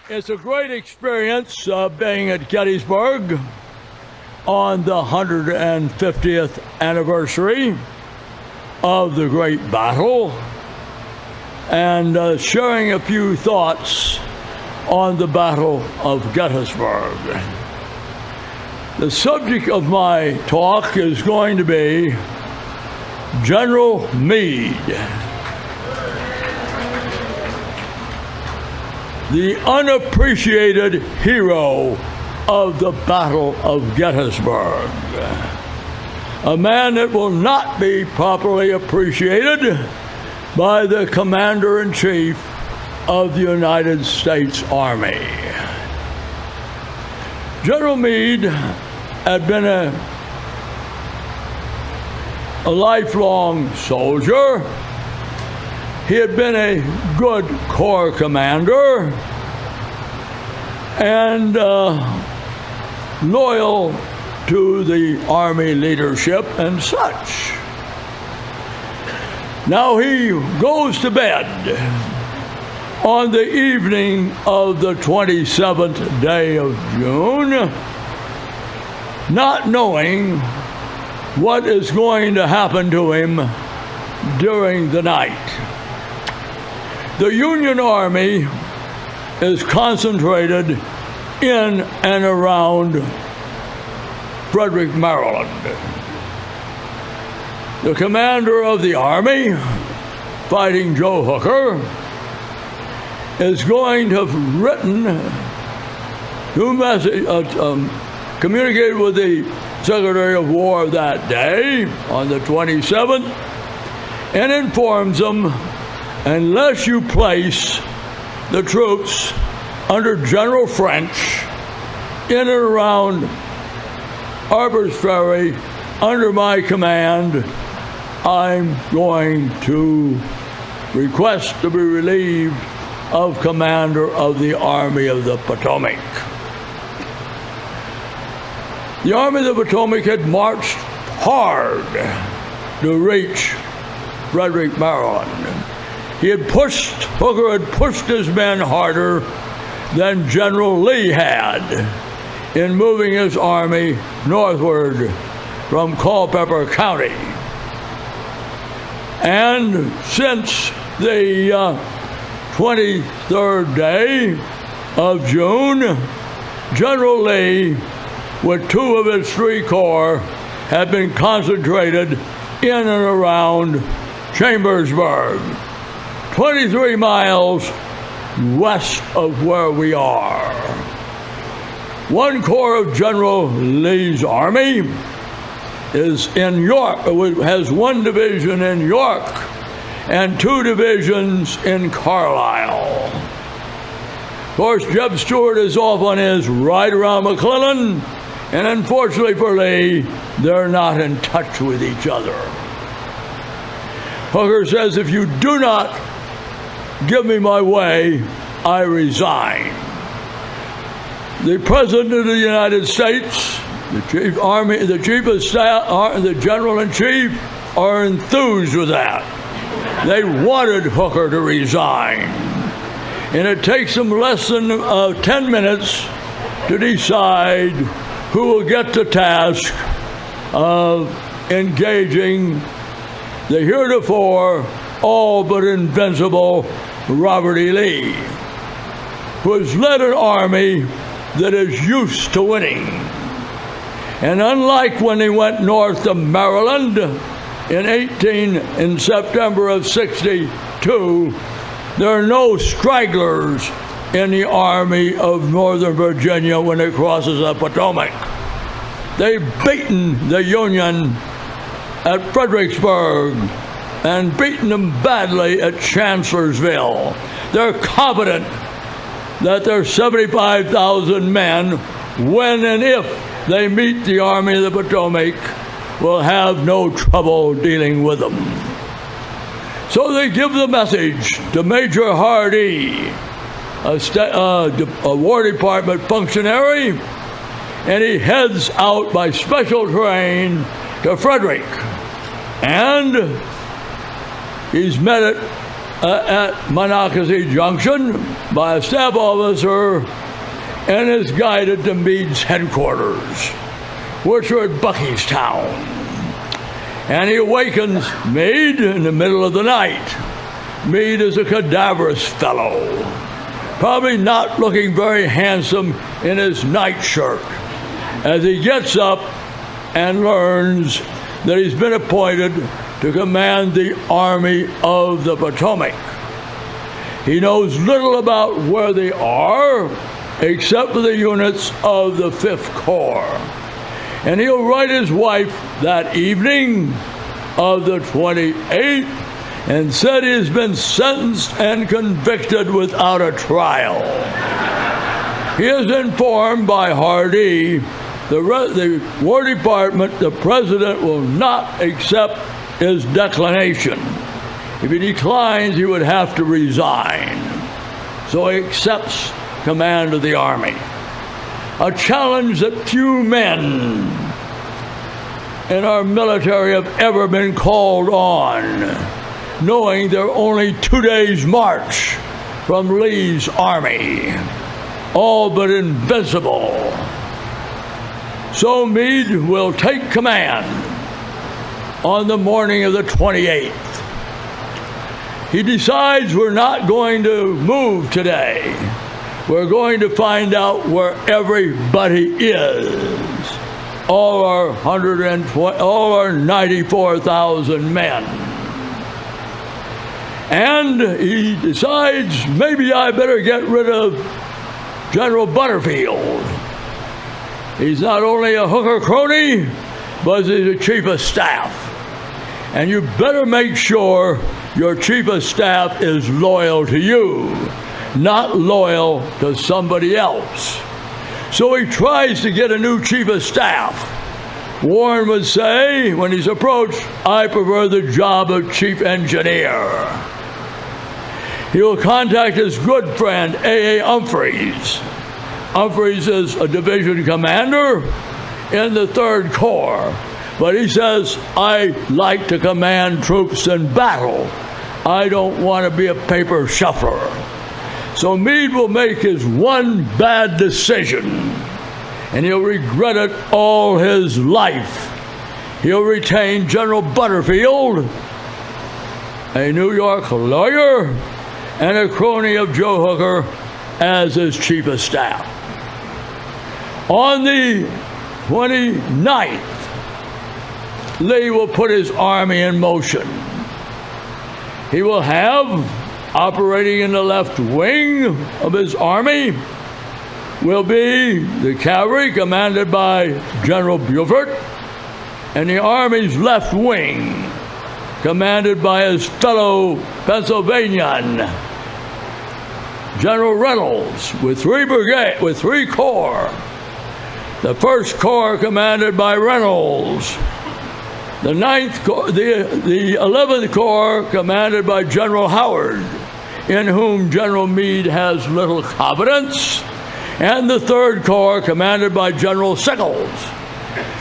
It's a great experience being at Gettysburg on the 150th anniversary of the great battle and sharing a few thoughts on the Battle of Gettysburg. The subject of my talk is going to be General Meade, the unappreciated hero of the Battle of Gettysburg, a man that will not be properly appreciated by the Commander-in-Chief of the United States Army. General Meade had been a lifelong soldier. He had been a good Corps commander and loyal to the Army leadership and such. Now he goes to bed on the evening of the 27th day of June, not knowing what is going to happen to him during the night. The Union Army is concentrated in and around Frederick, Maryland. The commander of the Army, Fighting Joe Hooker, is going to have written, communicated with the Secretary of War that day on the 27th and informs them, unless you place the troops under General French in and around Harper's Ferry under my command, I'm going to request to be relieved of commander of the Army of the Potomac. The Army of the Potomac had marched hard to reach Frederick, Maryland. Hooker had pushed his men harder than General Lee had in moving his army northward from Culpeper County. And since the 23rd day of June, General Lee, with two of his three corps, had been concentrated in and around Chambersburg, 23 miles west of where we are. One corps of General Lee's army is in York, has one division in York and two divisions in Carlisle. Of course, Jeb Stuart is off on his right around McClellan, and unfortunately for Lee, they're not in touch with each other. Hooker says, if you do not give me my way, I resign. The President of the United States, the Chief Army, the Chief of Staff, the General-in-Chief are enthused with that. They wanted Hooker to resign. And it takes them less than 10 minutes to decide who will get the task of engaging the heretofore all but invincible Robert E. Lee, who has led an army that is used to winning. And unlike when he went north to Maryland in September of '62, there are no stragglers in the Army of Northern Virginia when it crosses the Potomac. They've beaten the Union at Fredericksburg and beaten them badly at Chancellorsville. They're confident that their 75,000 men, when and if they meet the Army of the Potomac, will have no trouble dealing with them. So they give the message to Major Hardee, a War Department functionary, and he heads out by special train to Frederick. And he's met at Monocacy Junction by a staff officer and is guided to Meade's headquarters, which are at Buckeystown. And he awakens Meade in the middle of the night. Meade is a cadaverous fellow, probably not looking very handsome in his nightshirt, as he gets up and learns that he's been appointed to command the Army of the Potomac. He knows little about where they are, except for the units of the 5th Corps. And he'll write his wife that evening of the 28th and said he has been sentenced and convicted without a trial. He is informed by Hardee, the War Department, the President will not accept his declination. If he declines, he would have to resign. So he accepts command of the Army. A challenge that few men in our military have ever been called on, knowing they're only 2 days' march from Lee's army, all but invincible. So Meade will take command on the morning of the 28th. He decides we're not going to move today. We're going to find out where everybody is. All our 94,000 men. And he decides maybe I better get rid of General Butterfield. He's not only a hooker crony, but he's a chief of staff. And you better make sure your chief of staff is loyal to you, not loyal to somebody else. So he tries to get a new chief of staff. Warren would say, when he's approached, I prefer the job of chief engineer. He will contact his good friend, A.A. Humphreys. Humphreys is a division commander in the 3rd Corps, but he says, I like to command troops in battle. I don't want to be a paper shuffler. So Meade will make his one bad decision, and he'll regret it all his life. He'll retain General Butterfield, a New York lawyer, and a crony of Joe Hooker as his chief of staff. On the 29th, Lee will put his army in motion. He will have, operating in the left wing of his army, will be the cavalry commanded by General Buford, and the Army's left wing commanded by his fellow Pennsylvanian, General Reynolds, with 3 corps. The 1st Corps commanded by Reynolds. The 11th Corps commanded by General Howard, in whom General Meade has little confidence, and the 3rd Corps commanded by General Sickles.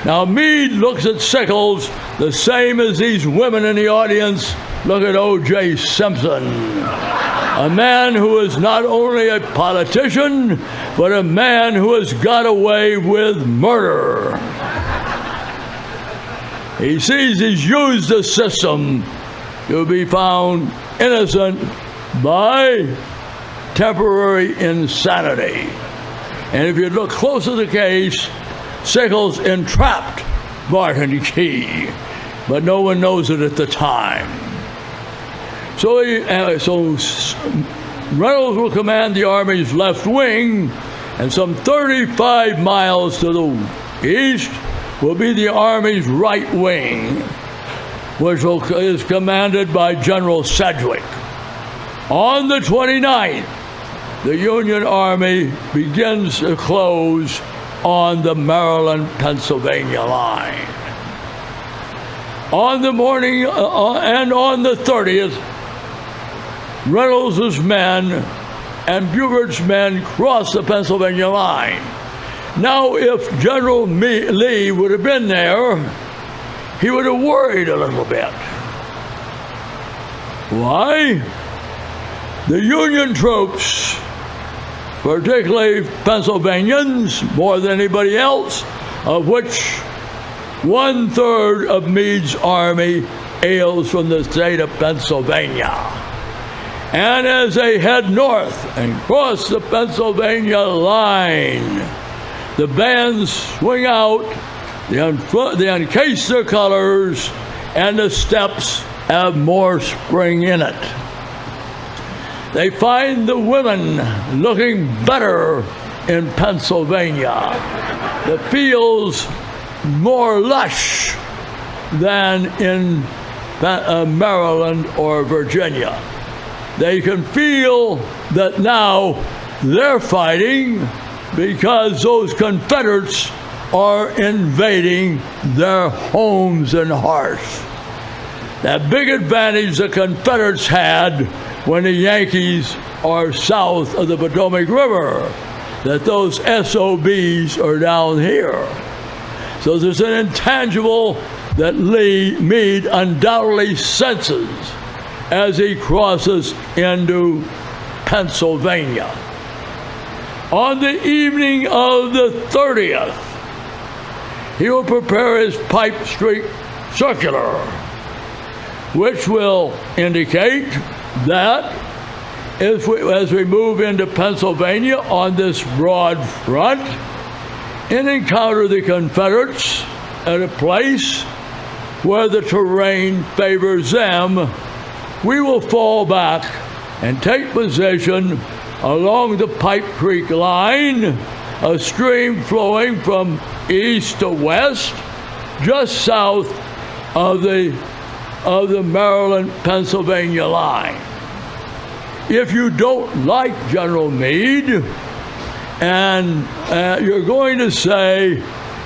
Now Meade looks at Sickles the same as these women in the audience look at O.J. Simpson, a man who is not only a politician, but a man who has got away with murder. He sees he's used the system to be found innocent by temporary insanity. And if you look close at the case, Sickles entrapped Martin Key, but no one knows it at the time. So Reynolds will command the Army's left wing, and some 35 miles to the east will be the Army's right wing, which is commanded by General Sedgwick. On the 29th, the Union Army begins to close on the Maryland-Pennsylvania line. On the morning and on the 30th, Reynolds' men and Buford's men cross the Pennsylvania line. Now, if General Lee would have been there, he would have worried a little bit. Why? The Union troops particularly Pennsylvanians, more than anybody else, of which 1/3 of Meade's army hails from the state of Pennsylvania. And as they head north and cross the Pennsylvania line, the bands swing out, they uncase their colors, and the steps have more spring in it. They find the women looking better in Pennsylvania, the fields more lush than in Maryland or Virginia. They can feel that now they're fighting because those Confederates are invading their homes and hearts. That big advantage the Confederates had when the Yankees are south of the Potomac River, that those SOBs are down here. So there's an intangible that Meade undoubtedly senses as he crosses into Pennsylvania. On the evening of the 30th, he will prepare his Pipe Street Circular, which will indicate that as we move into Pennsylvania on this broad front and encounter the Confederates at a place where the terrain favors them, we will fall back and take position along the Pipe Creek line, a stream flowing from east to west, just south of the Maryland-Pennsylvania line. If you don't like General Meade, and you're going to say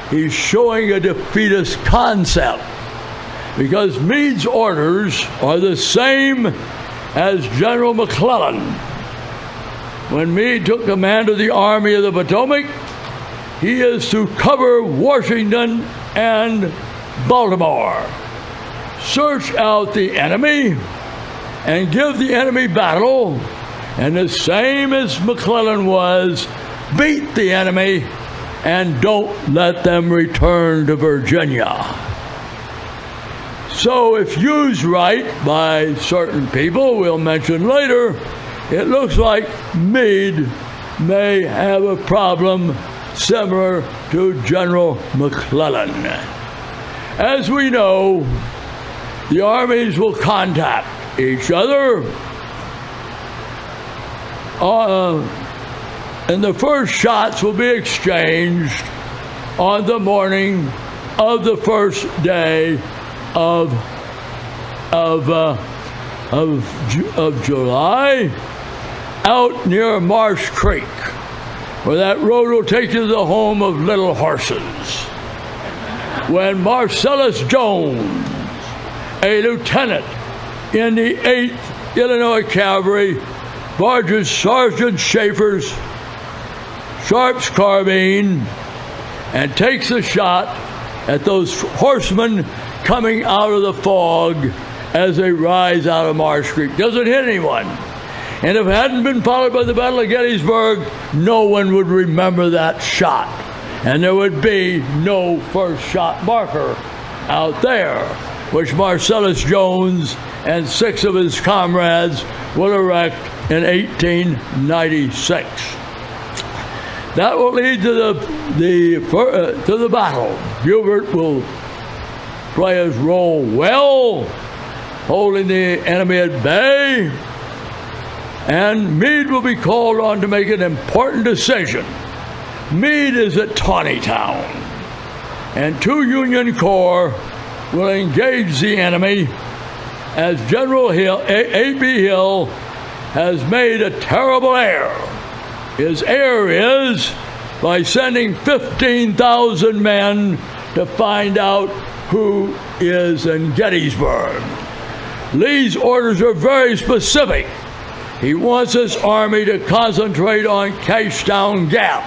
he's showing a defeatist concept, because Meade's orders are the same as General McClellan. When Meade took command of the Army of the Potomac, he is to cover Washington and Baltimore, search out the enemy, and give the enemy battle, and the same as McClellan was, beat the enemy and don't let them return to Virginia. So if used right by certain people we'll mention later, it looks like Meade may have a problem similar to General McClellan. As we know, the armies will contact each other, and the first shots will be exchanged on the morning of the first day of July, out near Marsh Creek, where that road will take you to the home of Little Horses. When Marcellus Jones, a lieutenant in the 8th Illinois Cavalry, barges Sergeant Schaefer's Sharp's carbine and takes a shot at those horsemen coming out of the fog as they rise out of Marsh Creek. Doesn't hit anyone. And if it hadn't been followed by the Battle of Gettysburg, no one would remember that shot. And there would be no first shot marker out there, which Marcellus Jones and 6 of his comrades will erect in 1896. That will lead to the battle. Buford will play his role well, holding the enemy at bay, and Meade will be called on to make an important decision. Meade is at Taneytown, and 2 Union Corps will engage the enemy as General A.B. Hill has made a terrible error. His error is by sending 15,000 men to find out who is in Gettysburg. Lee's orders are very specific. He wants his army to concentrate on Cashtown Gap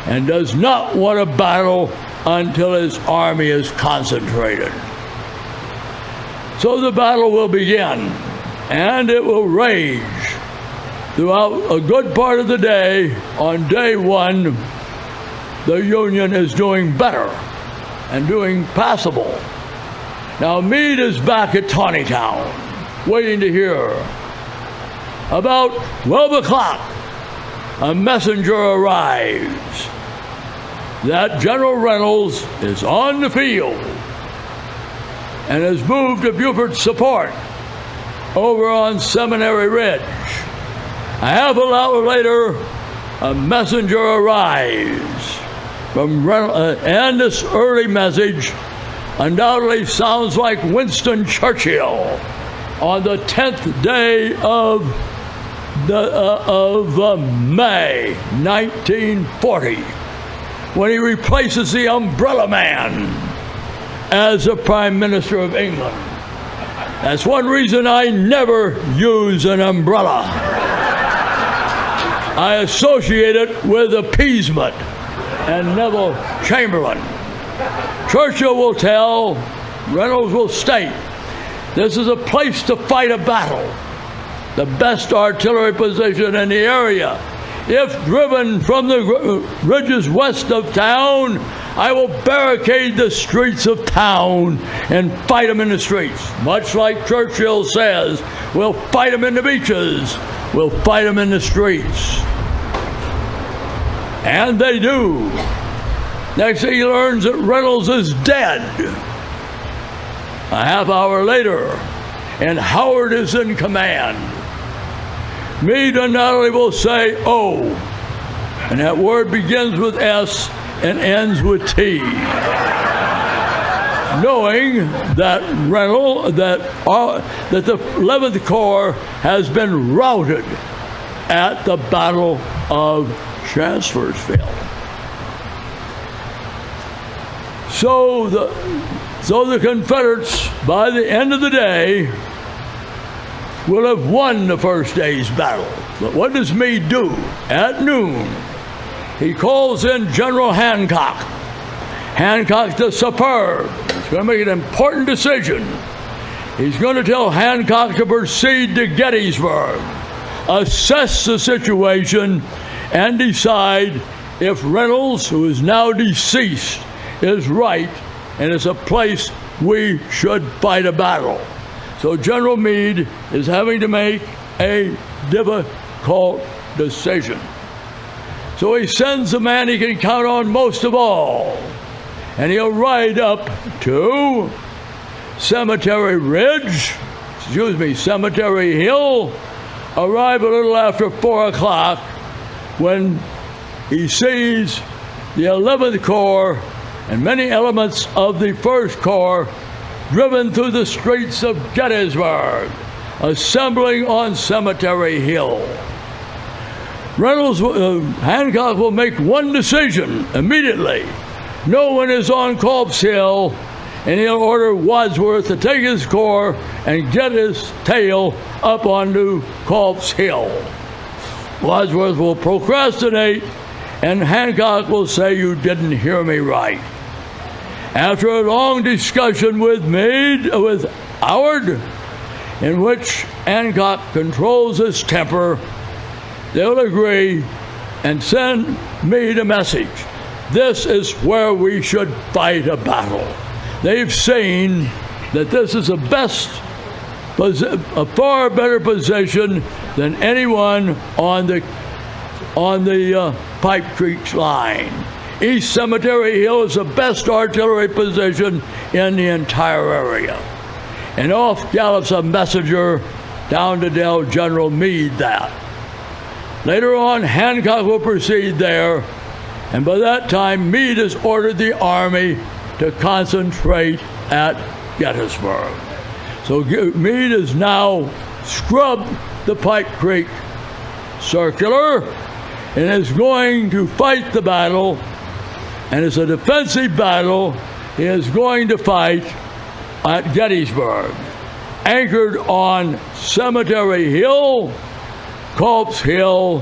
and does not want a battle until his army is concentrated. So the battle will begin, and it will rage throughout a good part of the day, on day one, the Union is doing better and doing passable. Now, Meade is back at Taneytown, waiting to hear. About 12 o'clock, a messenger arrives that General Reynolds is on the field and has moved to Buford's support over on Seminary Ridge. A half an hour later, a messenger arrives from Reynolds, and this early message undoubtedly sounds like Winston Churchill on the 10th day of May 1940, when he replaces the Umbrella Man as the Prime Minister of England. That's one reason I never use an umbrella. I associate it with appeasement and Neville Chamberlain. Churchill will tell, Reynolds will state, this is a place to fight a battle, the best artillery position in the area. If driven from the ridges west of town, I will barricade the streets of town and fight them in the streets. Much like Churchill says, we'll fight them in the beaches, we'll fight them in the streets. And they do. Next thing he learns that Reynolds is dead. A half hour later, and Howard is in command. Meade undoubtedly will say, oh, and that word begins with S and ends with T. Knowing that that the 11th Corps has been routed at the Battle of Chancellorsville. So the Confederates, by the end of the day, will have won the first day's battle. But what does Meade do? At noon, he calls in General Hancock. Hancock's the superb. He's going to make an important decision. He's going to tell Hancock to proceed to Gettysburg, assess the situation, and decide if Reynolds, who is now deceased, is right and it's a place we should fight a battle. So General Meade is having to make a difficult decision. So he sends the man he can count on most of all, and he'll ride up to Cemetery Hill, arrive a little after 4 o'clock when he sees the 11th Corps and many elements of the 1st Corps driven through the streets of Gettysburg, assembling on Cemetery Hill. Hancock will make one decision immediately. No one is on Culp's Hill, and he'll order Wadsworth to take his corps and get his tail up onto Culp's Hill. Wadsworth will procrastinate, and Hancock will say, "You didn't hear me right." After a long discussion with Howard, in which Hancock controls his temper, they'll agree and send Meade a message. This is where we should fight a battle. They've seen that this is a far better position than anyone on the Pipe Creek line. East Cemetery Hill is the best artillery position in the entire area. And off gallops a messenger down to tell General Meade that. Later on, Hancock will proceed there, and by that time, Meade has ordered the army to concentrate at Gettysburg. So Meade has now scrubbed the Pipe Creek circular and is going to fight the battle, and it's a defensive battle. He is going to fight at Gettysburg, anchored on Cemetery Hill, Culp's Hill,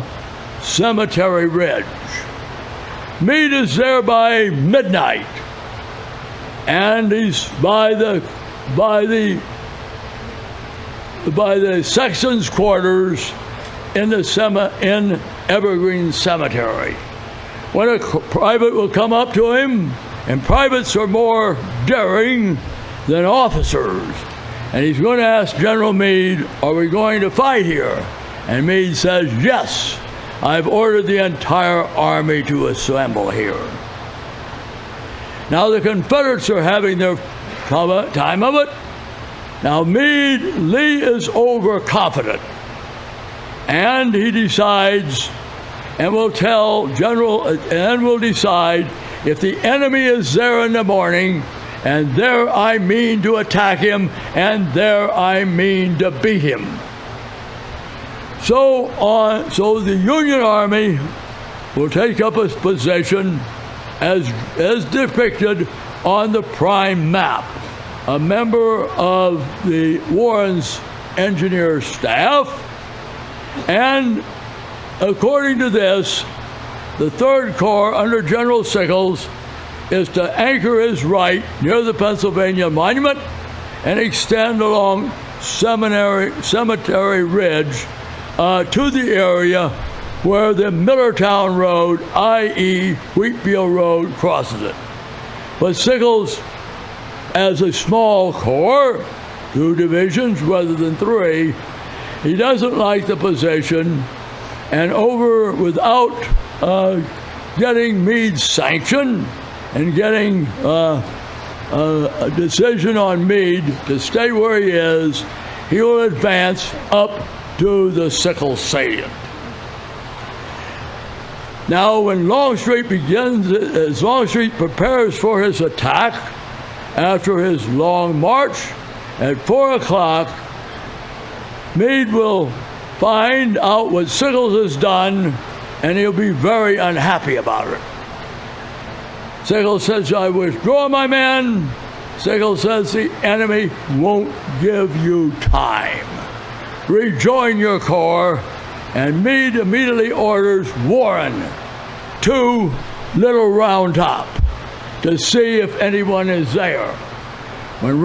Cemetery Ridge. Meade is there by midnight, and he's by the sexton's quarters, in Evergreen Cemetery. When a private will come up to him, and privates are more daring than officers, and he's going to ask General Meade, are we going to fight here? And Meade says, yes, I've ordered the entire army to assemble here. Now the Confederates are having their time of it. Now Lee is overconfident, and he decides and will decide if the enemy is there in the morning, and there I mean to attack him, and there I mean to beat him. So the Union Army will take up its position as depicted on the prime map. A member of the Warren's engineer staff, and according to this, the 3rd Corps under General Sickles is to anchor his right near the Pennsylvania Monument and extend along Cemetery Ridge to the area where the Millertown Road, i.e. Wheatfield Road, crosses it. But Sickles, as a small corps, 2 divisions rather than 3, he doesn't like the position, and without getting Meade's sanction and getting a decision on Meade to stay where he is, he will advance up to the Sickles salient. Now, when Longstreet prepares for his attack after his long march, at 4 o'clock, Meade will find out what Sickles has done, and he'll be very unhappy about it. Sickles says, I withdraw my men. Sickles says, the enemy won't give you time. Rejoin your corps. And Meade immediately orders Warren to Little Round Top to see if anyone is there. When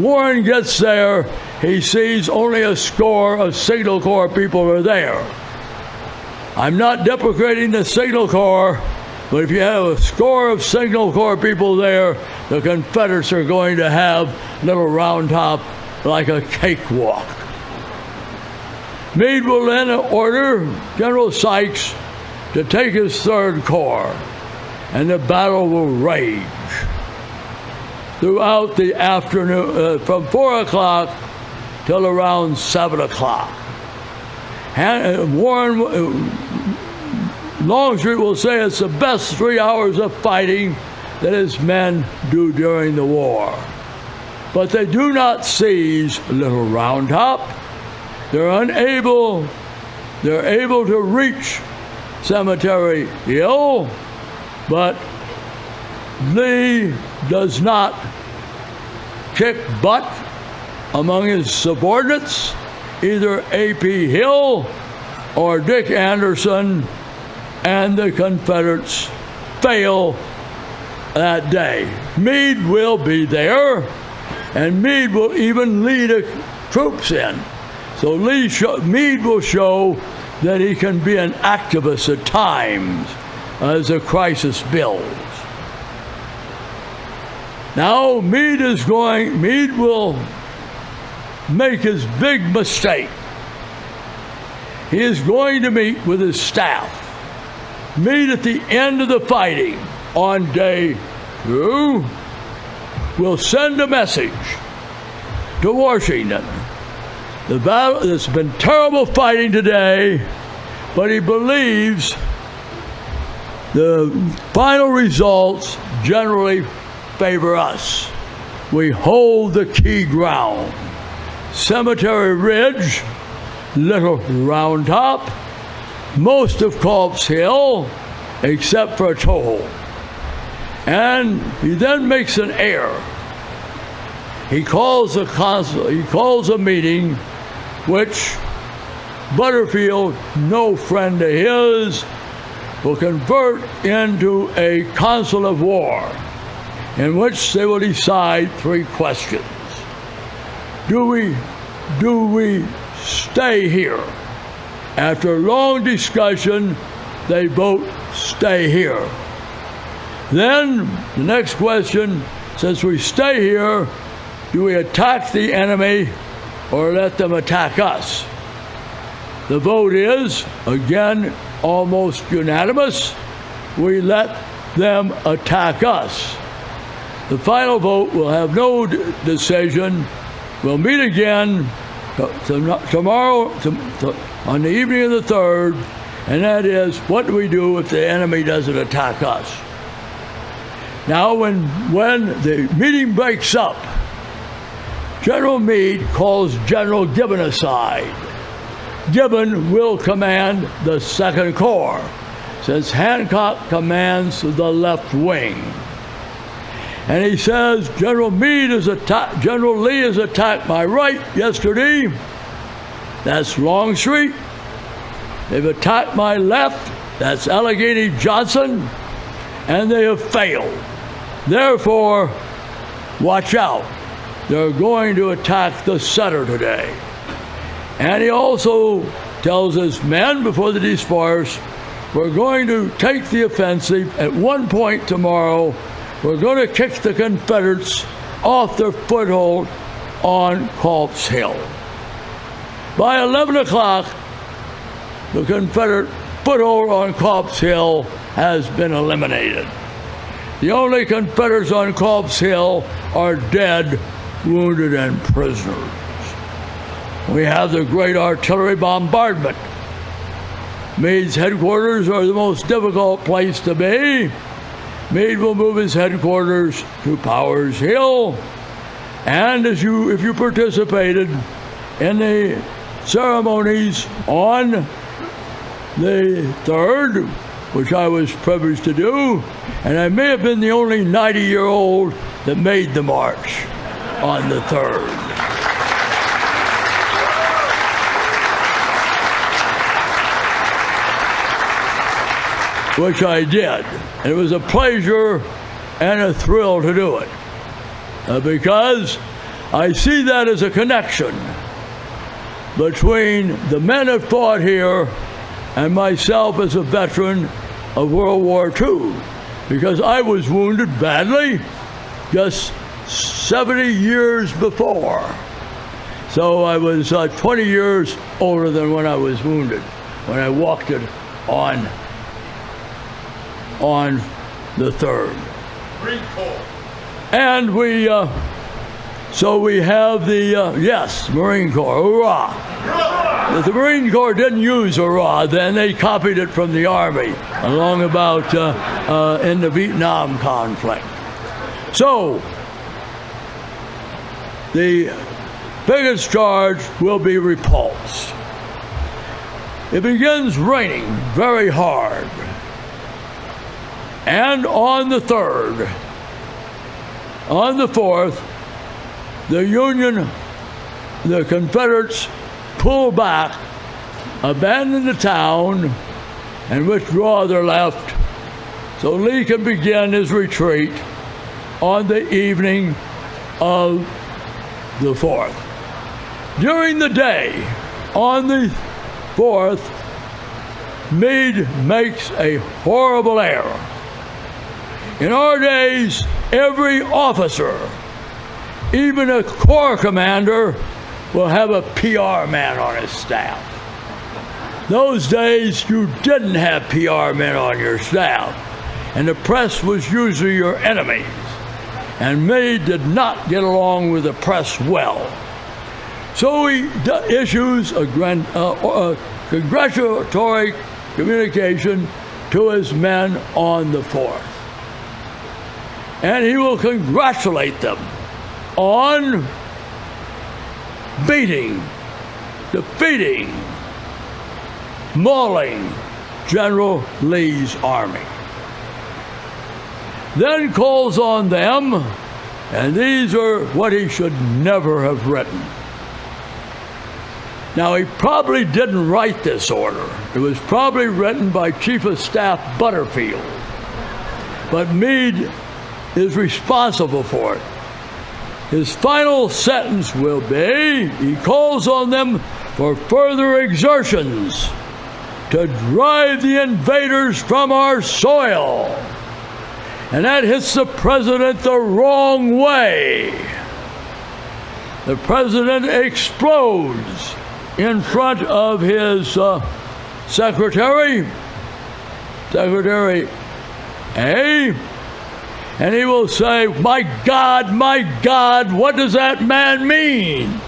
Warren gets there, he sees only a score of Signal Corps people are there. I'm not deprecating the Signal Corps, but if you have a score of Signal Corps people there, the Confederates are going to have Little Round Top like a cakewalk. Meade will then order General Sykes to take his 3rd Corps, and the battle will rage throughout the afternoon, from 4 o'clock till around 7 o'clock. Longstreet will say it's the best 3 hours of fighting that his men do during the war. But they do not seize Little Round Top. They're able to reach Cemetery Hill, but Lee does not kick butt among his subordinates, either A.P. Hill or Dick Anderson, and the Confederates fail that day. Meade will be there, and Meade will even lead troops in. So Meade will show that he can be an activist at times as a crisis builds. Now Meade will make his big mistake. He is going to meet with his staff. Meade at the end of the fighting on day 2 will send a message to Washington. The battle, there's been terrible fighting today, but he believes the final results generally favor us. We hold the key ground. Cemetery Ridge, Little Round Top, most of Culp's Hill, except for a toehold. And he then makes an error. He calls a meeting which Butterfield, no friend of his, will convert into a council of war in which they will decide 3 questions. Do we stay here After long discussion, they vote stay here. Then the next question, since we stay here, do we attack the enemy or let them attack us? The vote is, again, almost unanimous. We let them attack us. The final vote will have no decision. We'll meet again tomorrow on the evening of the 3rd, and that is, what do we do if the enemy doesn't attack us? Now, when the meeting breaks up, General Meade calls General Gibbon aside. Gibbon will command the 2nd Corps, since Hancock commands the left wing. And he says, General Lee has attacked my right yesterday. That's Longstreet. They've attacked my left. That's Allegheny Johnson. And they have failed. Therefore, watch out. They're going to attack the center today. And he also tells his men before they disperse, we're going to take the offensive. At one point tomorrow, we're going to kick the Confederates off their foothold on Culp's Hill. By 11 o'clock, the Confederate foothold on Culp's Hill has been eliminated. The only Confederates on Culp's Hill are dead, wounded, and prisoners. We have the great artillery bombardment. Meade's headquarters are the most difficult place to be. Meade will move his headquarters to Powers Hill. And if you participated in the ceremonies on the 3rd, which I was privileged to do, and I may have been the only 90-year-old that made the march on the 3rd. Which I did. And it was a pleasure and a thrill to do it. Because I see that as a connection between the men that fought here and myself as a veteran of World War II. Because I was wounded badly just 70 years before. So I was 20 years older than when I was wounded, when I walked it on the 3rd. Marine Corps. And so we have the, yes, Marine Corps, hurrah! The Marine Corps didn't use hurrah then, they copied it from the Army along about in the Vietnam conflict. So, the biggest charge will be repulsed. It begins raining very hard. And on the 3rd, on the 4th, the Confederates pull back, abandon the town, and withdraw their left so Lee can begin his retreat on the evening of the 4th. During the day, on the 4th, Meade makes a horrible error. In our days, every officer, even a corps commander, will have a PR man on his staff. Those days, you didn't have PR men on your staff, and the press was usually your enemies. And Meade did not get along with the press well. So he issues a congratulatory communication to his men on the 4th. And he will congratulate them on beating, defeating, mauling General Lee's army. Then calls on them, and these are what he should never have written. Now, he probably didn't write this order. It was probably written by Chief of Staff Butterfield. But Meade is responsible for it. His final sentence will be, he calls on them for further exertions to drive the invaders from our soil. And that hits the president the wrong way. The president explodes in front of his Secretary A, and he will say, my God, what does that man mean?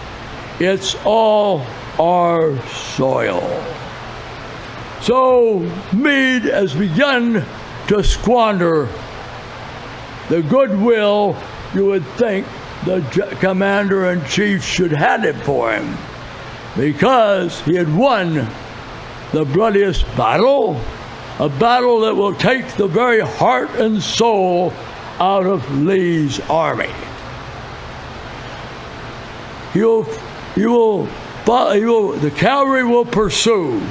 It's all our soil. So Meade has begun to squander the goodwill you would think the commander-in-chief should have it for him, because he had won the bloodiest battle, a battle that will take the very heart and soul out of Lee's army. The cavalry will pursue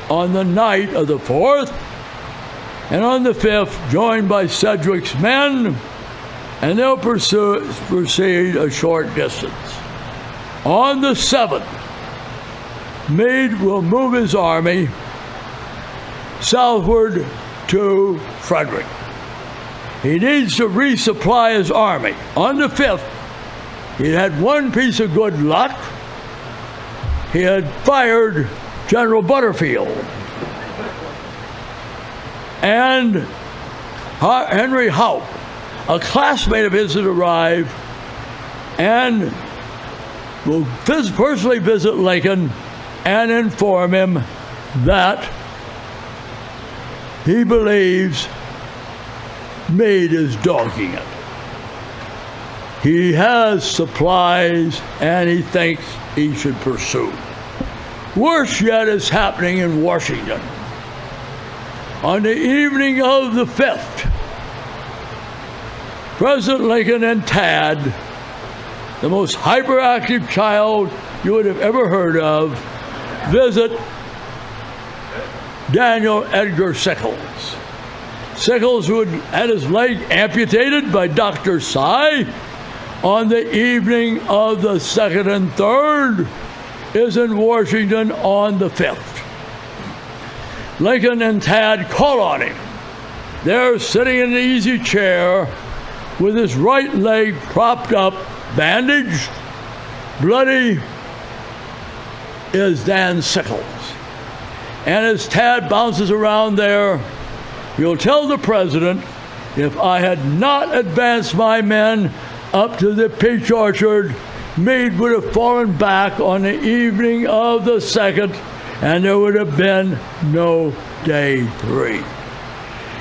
on the night of the 4th, and on the 5th, joined by Sedgwick's men, and they'll proceed a short distance. On the 7th, Meade will move his army southward to Frederick. He needs to resupply his army. On the 5th, he had one piece of good luck. He had fired General Butterfield. And Henry Haupt, a classmate of his, had arrived and will personally visit Lincoln and inform him that he believes Meade is dogging it. He has supplies and he thinks he should pursue. Worse yet is happening in Washington. On the evening of the 5th, President Lincoln and Tad, the most hyperactive child you would have ever heard of, visit Daniel Edgar Sickles. Sickles, who had his leg amputated by Dr. Sy on the evening of the 2nd and 3rd, is in Washington on the 5th. Lincoln and Tad call on him. They're sitting in an easy chair with his right leg propped up, bandaged, bloody, is Dan Sickles. And as Tad bounces around there, he'll tell the president, if I had not advanced my men up to the peach orchard, Meade would have fallen back on the evening of the 2nd, and there would have been no day 3.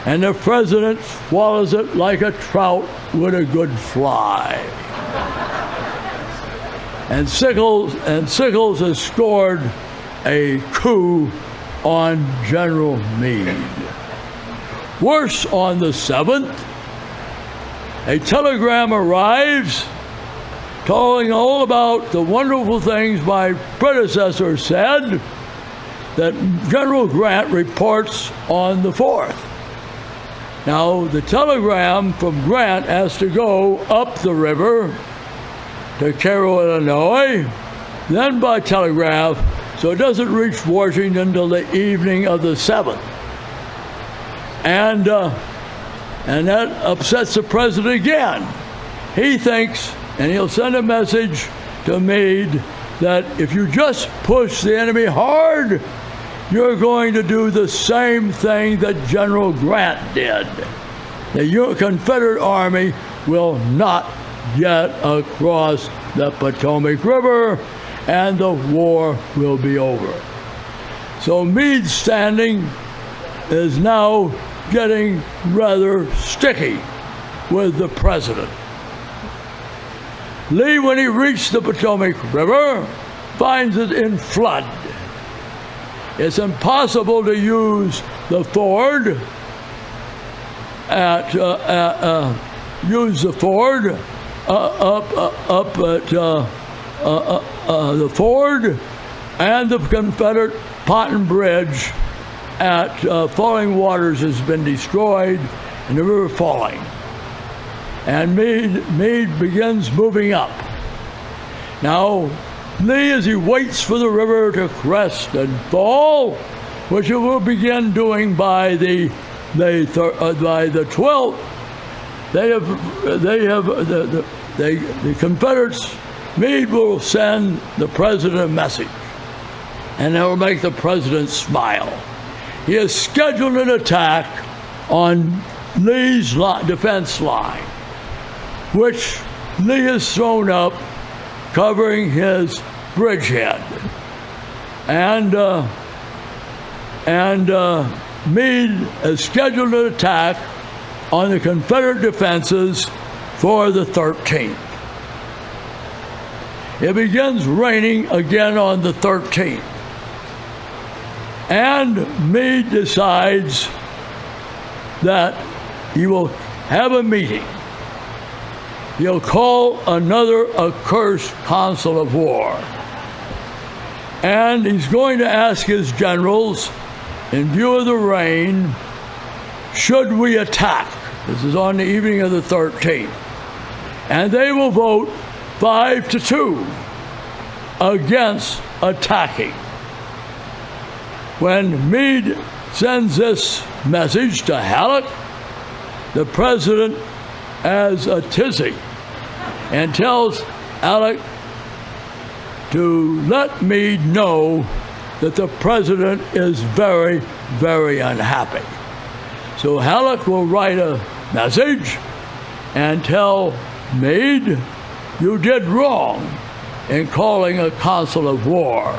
And the president swallows it like a trout with a good fly. And Sickles has scored a coup on General Meade. Worse, on the 7th, a telegram arrives telling all about the wonderful things my predecessor said that General Grant reports on the 4th. Now, the telegram from Grant has to go up the river to Cairo, Illinois, then by telegraph, so it doesn't reach Washington until the evening of the 7th. And that upsets the president again. He thinks, and he'll send a message to Meade, that if you just push the enemy hard, you're going to do the same thing that General Grant did. The Confederate Army will not get across the Potomac River, and the war will be over. So Meade's standing is now getting rather sticky with the president. Lee, when he reached the Potomac River, finds it in flood. It's impossible to use the ford up at the ford and the Confederate Ponton Bridge at Falling Waters has been destroyed and the river falling. And Meade begins moving up. Now, Lee, as he waits for the river to crest and fall, which it will begin doing by the 12th. The Confederates, Meade will send the president a message, and it will make the president smile. He has scheduled an attack on Lee's defense line, which Lee has thrown up, covering his bridgehead, and Meade has scheduled an attack on the Confederate defenses for the 13th. It begins raining again on the 13th, and Meade decides that he will have a meeting. He'll call another accursed council of war. And he's going to ask his generals, in view of the rain, should we attack? This is on the evening of the 13th. And they will vote 5-2 against attacking. When Meade sends this message to Halleck, the president has a tizzy and tells Halleck to let Meade know that the president is very, very unhappy. So Halleck will write a message and tell Meade, you did wrong in calling a council of war.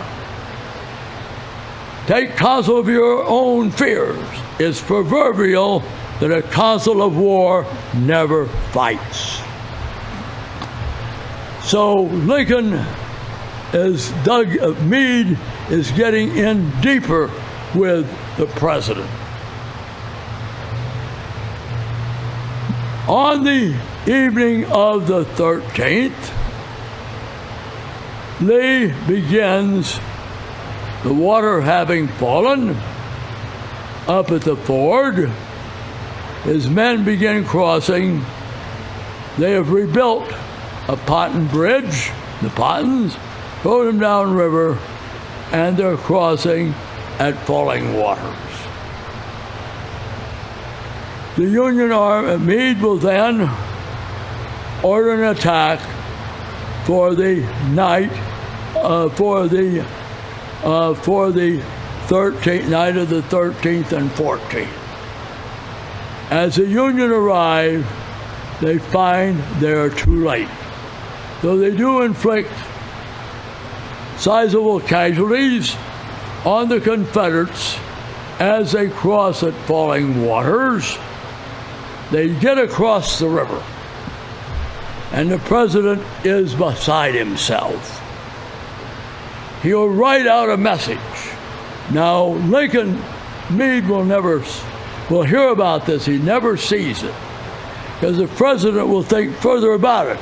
Take counsel of your own fears. It's proverbial that a council of war never fights. So Lincoln Meade is getting in deeper with the president. On the evening of the 13th, Lee begins, the water having fallen up at the ford. His men begin crossing. They have rebuilt a Potton bridge, the Pottons, rode them down river, and they're crossing at Falling Waters. The Union Army, Meade will then order an attack for the night, for the 13th, night of the 13th and 14th. As the Union arrive, they find they are too late. Though they do inflict sizable casualties on the Confederates as they cross at Falling Waters, they get across the river, and the president is beside himself. He'll write out a message. Now, Meade will hear about this. He never sees it, because the president will think further about it.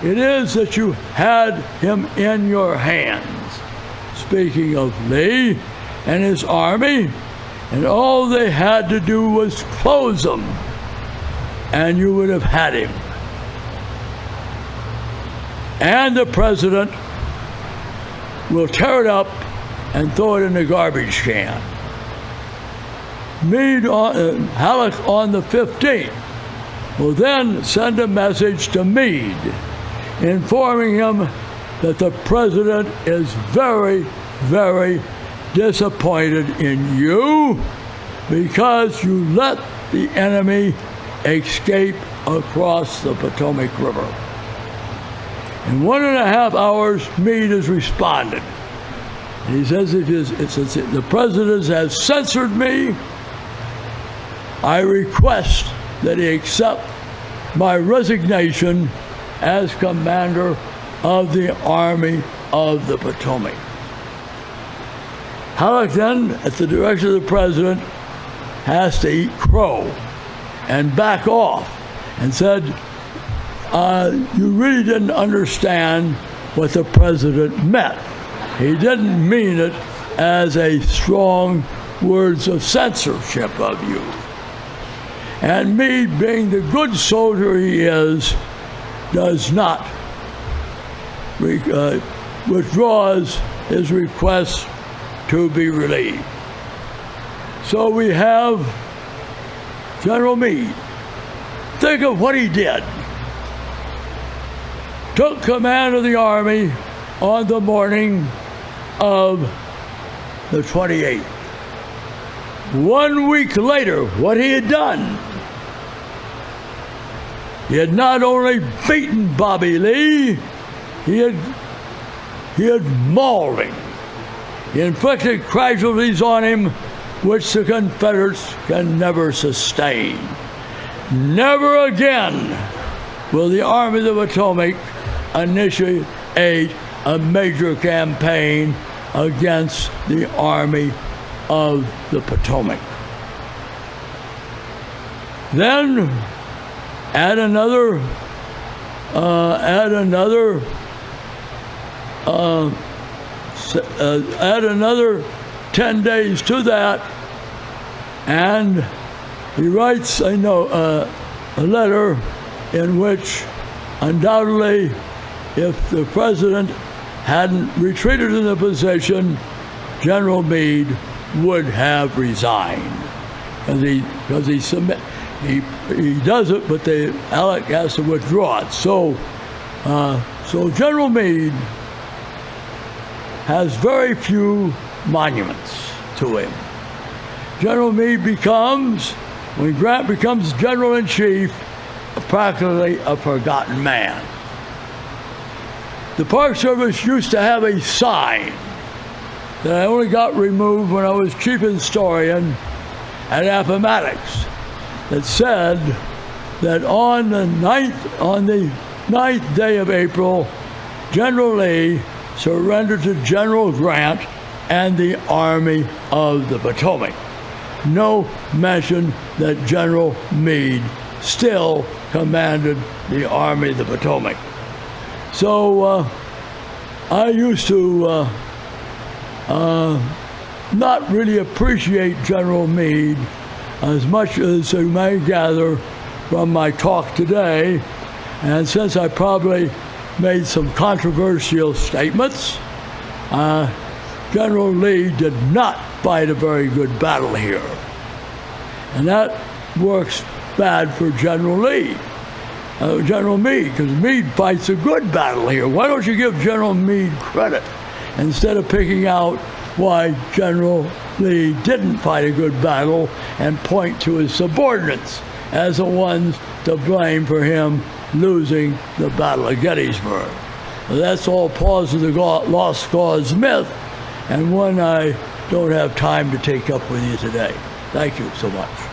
It is that you had him in your hands, speaking of Lee and his army, and all they had to do was close them, and you would have had him. And the president will tear it up and throw it in the garbage can. Halleck on the 15th will then send a message to Meade informing him that the president is very, very disappointed in you because you let the enemy escape across the Potomac River. In 1.5 hours, Meade has responded. He says, the president has censored me. I request that he accept my resignation as commander of the Army of the Potomac. Halleck then, at the direction of the president, has to eat crow and back off, and said, you really didn't understand what the president meant. He didn't mean it as a strong words of censorship of you. And Meade, being the good soldier he is, does not withdraws his request to be relieved. So we have General Meade. Think of what he did. Took command of the Army on the morning of the 28th. 1 week later, what he had done, he had not only beaten Bobby Lee, he had mauled him. He inflicted casualties on him which the Confederates can never sustain. Never again will the Army of the Potomac initiate a major campaign against the Army of the Potomac. Then add another 10 days to that, and he writes a letter in which undoubtedly, if the president hadn't retreated in the position, General Meade would have resigned. Because he does it, but Alec has to withdraw it. So General Meade has very few monuments to him. General Meade becomes, when Grant becomes General-in-Chief, practically a forgotten man. The Park Service used to have a sign that I only got removed when I was chief historian at Appomattox that said that on the 9th day of April, General Lee surrendered to General Grant and the Army of the Potomac. No mention that General Meade still commanded the Army of the Potomac. So I used to not really appreciate General Meade as much as you may gather from my talk today. And since I probably made some controversial statements, General Lee did not fight a very good battle here. And that works bad for General Lee. General Meade, because Meade fights a good battle here. Why don't you give General Meade credit instead of picking out why General Lee didn't fight a good battle and point to his subordinates as the ones to blame for him losing the Battle of Gettysburg? That's all part of the lost cause myth, and one I don't have time to take up with you today. Thank you so much.